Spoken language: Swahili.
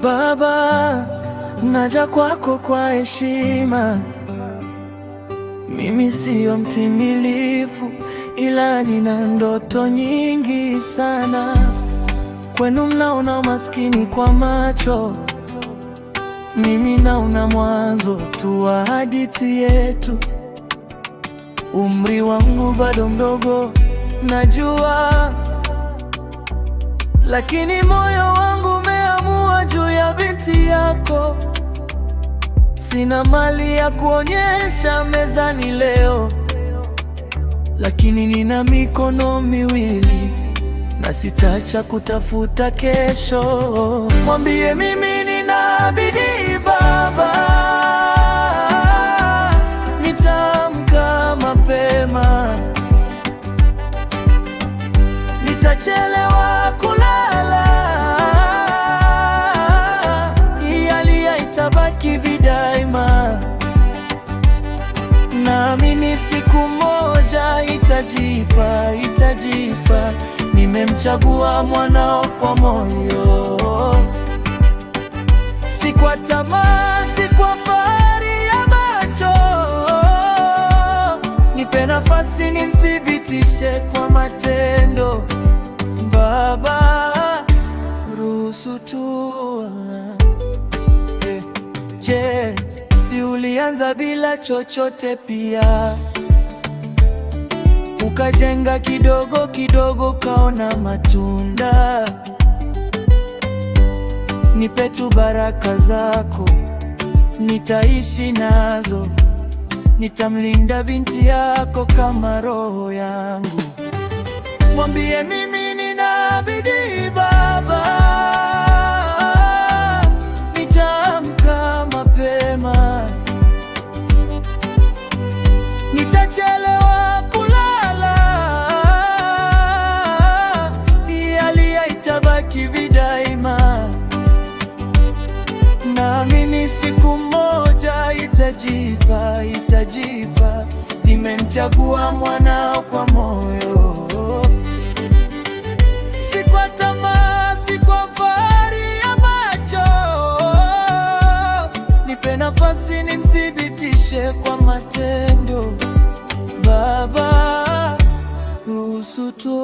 Baba, naja kwako kwa heshima. Mimi siyo mtimilifu, ila nina ndoto nyingi sana. Kwenu mnaona maskini kwa macho, mimi naona mwanzo tu wa hadithi yetu. Umri wangu bado mdogo, najua, lakini moyo wangu umeamua juu ya binti yako. Sina mali ya kuonyesha mezani leo, lakini nina mikono miwili na sitaacha kutafuta kesho. Mwambie mimi nina bidii Baba, nitaamka mapema, nitachelewa kulala, hali haitabaki vidaima. Naamini siku moja itajipa. Nimemchagua mwanao kwa moyo, si kwa tamaa, si kwa fahari ya macho. Nipe nafasi nimthibitishe kwa matendo. Baba, ruhusu tu. Je, si ulianza bila chochote pia? Ukajenga kidogo kidogo, kaona matunda. Nipe tu baraka zako, nitaishi nazo. Nitamlinda binti yako kama roho yangu. Mwambie mimi nina bidii Baba, nitaamka mapema, nitachelewa kulala, hali haitabaki vidaima. Naamini siku moja itajipa. Nimemchagua mwanao kwa moyo, si kwa tamaa, si kwa fahari ya macho. Nipe nafasi nimthibitishe kwa matendo. Baba, ruhusu tu.